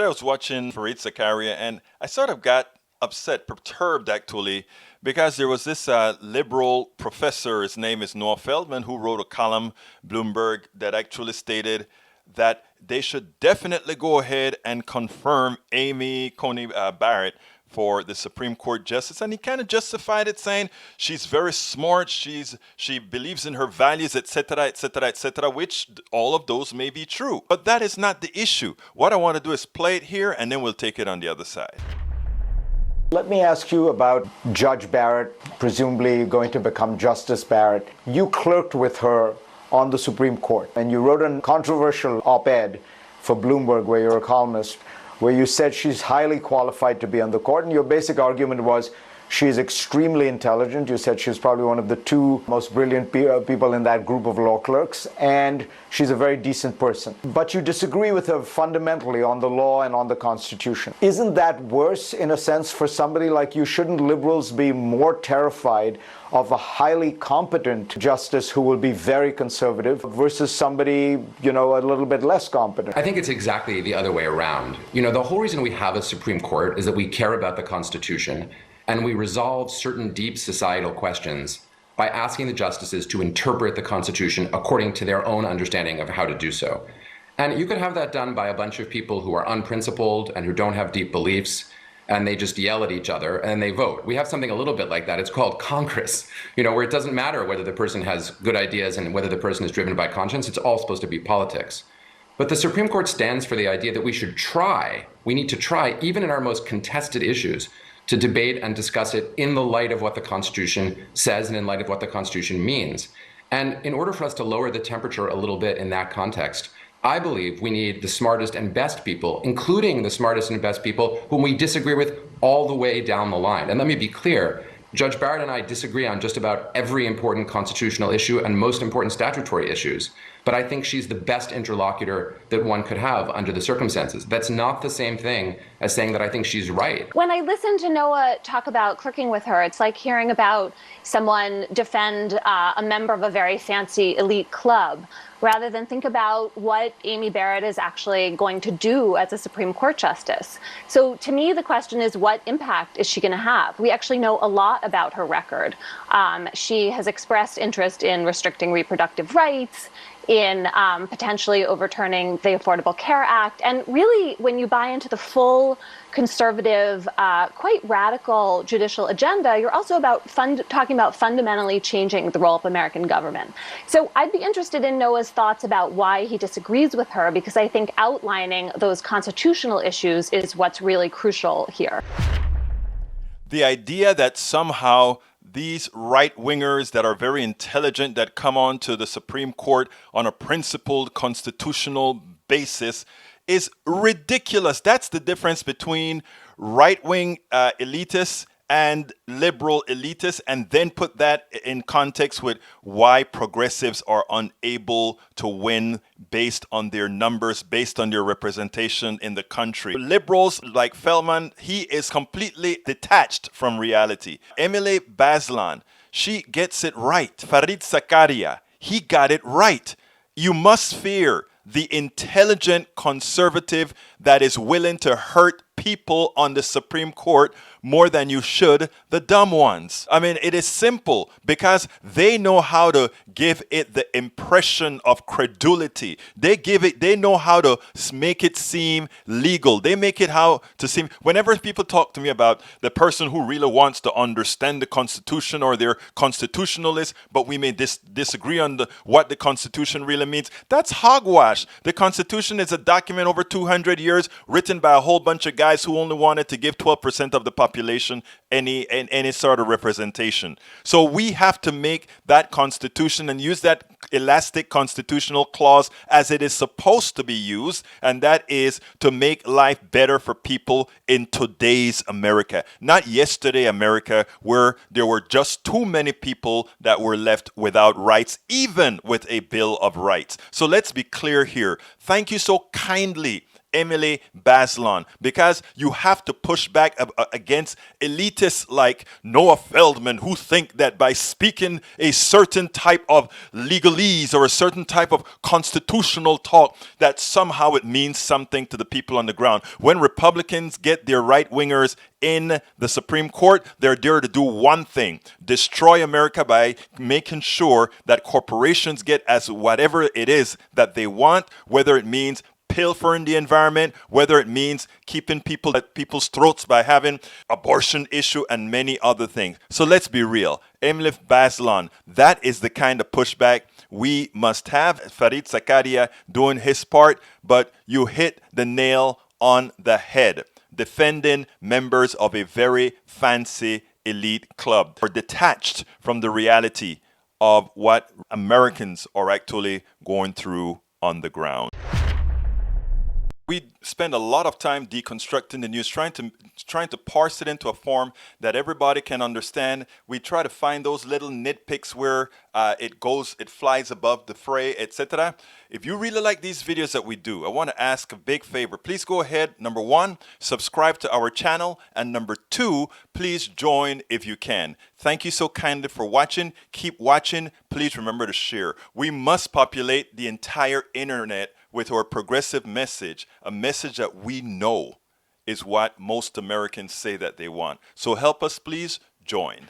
Yesterday I was watching Fareed Zakaria and I sort of got upset, perturbed actually, because there was this liberal professor, his name is Noah Feldman, who wrote a column, Bloomberg, that actually stated that they should definitely go ahead and confirm Amy Coney Barrett for the Supreme Court justice, and he kind of justified it, saying she's very smart, she believes in her values, etc., etc., etc., which all of those may be true, but that is not the issue. What I want to do is play it here, and then we'll take it on the other side. Let me ask you about Judge Barrett, presumably going to become Justice Barrett. You clerked with her on the Supreme Court, and you wrote a controversial op-ed for Bloomberg, where you're a columnist, where you said she's highly qualified to be on the court, and your basic argument was she's extremely intelligent. You said she's probably one of the two most brilliant people in that group of law clerks, and she's a very decent person. But you disagree with her fundamentally on the law and on the Constitution. Isn't that worse, in a sense, for somebody like you? Shouldn't liberals be more terrified of a highly competent justice who will be very conservative versus somebody, a little bit less competent? I think it's exactly the other way around. The whole reason we have a Supreme Court is that we care about the Constitution, and we resolve certain deep societal questions by asking the justices to interpret the Constitution according to their own understanding of how to do so. And you could have that done by a bunch of people who are unprincipled and who don't have deep beliefs, and they just yell at each other and they vote. We have something a little bit like that. It's called Congress, where it doesn't matter whether the person has good ideas and whether the person is driven by conscience. It's all supposed to be politics. But the Supreme Court stands for the idea that we need to try, even in our most contested issues, to debate and discuss it in the light of what the Constitution says and in light of what the Constitution means. And in order for us to lower the temperature a little bit in that context, I believe we need the smartest and best people, including the smartest and best people whom we disagree with all the way down the line. And let me be clear, Judge Barrett and I disagree on just about every important constitutional issue and most important statutory issues. But I think she's the best interlocutor that one could have under the circumstances. That's not the same thing as saying that I think she's right. When I listen to Noah talk about clerking with her, it's like hearing about someone defend a member of a very fancy elite club, rather than think about what Amy Barrett is actually going to do as a Supreme Court justice. So to me, the question is, what impact is she going to have? We actually know a lot about her record. She has expressed interest in restricting reproductive rights, in potentially overturning the Affordable Care Act. And really, when you buy into the full conservative, quite radical judicial agenda, you're also talking about fundamentally changing the role of American government. So I'd be interested in Noah's thoughts about why he disagrees with her, because I think outlining those constitutional issues is what's really crucial here. The idea that somehow these right-wingers that are very intelligent that come on to the Supreme Court on a principled constitutional basis is ridiculous. That's the difference between right-wing elitists and liberal elitists, and then put that in context with why progressives are unable to win based on their numbers, based on their representation in the country. Liberals like Feldman, he is completely detached from reality. Emily Bazelon, she gets it right. Fareed Zakaria, he got it right. You must fear the intelligent conservative that is willing to hurt people on the Supreme Court more than you should the dumb ones. I mean, it is simple because they know how to give it the impression of credulity. They know how to make it seem legal. They make it how to seem. Whenever people talk to me about the person who really wants to understand the Constitution or they're constitutionalists, but we may disagree on what the Constitution really means, that's hogwash. The Constitution is a document over 200 years written by a whole bunch of guys who only wanted to give 12% of the population any sort of representation. So we have to make that Constitution and use that elastic constitutional clause as it is supposed to be used, and that is to make life better for people in today's America, not yesterday America, where there were just too many people that were left without rights, even with a Bill of Rights. So let's be clear here. Thank you so kindly, Emily Bazelon, because you have to push back against elitists like Noah Feldman, who think that by speaking a certain type of legalese or a certain type of constitutional talk, that somehow it means something to the people on the ground. When Republicans get their right-wingers in the Supreme Court, they're there to do one thing: destroy America by making sure that corporations get as whatever it is that they want, whether it means pilfering the environment, whether it means keeping people at people's throats by having abortion issue and many other things. So let's be real. Emily Bazelon, that is the kind of pushback we must have. Fareed Zakaria doing his part, but you hit the nail on the head. Defending members of a very fancy elite club or detached from the reality of what Americans are actually going through on the ground. We spend a lot of time deconstructing the news, trying to parse it into a form that everybody can understand. We try to find those little nitpicks where it flies above the fray, etc. If you really like these videos that we do, I want to ask a big favor. Please go ahead, number one, subscribe to our channel, and number two, please join if you can. Thank you so kindly for watching. Keep watching. Please remember to share. We must populate the entire internet with our progressive message, a message that we know is what most Americans say that they want. So help us, please join.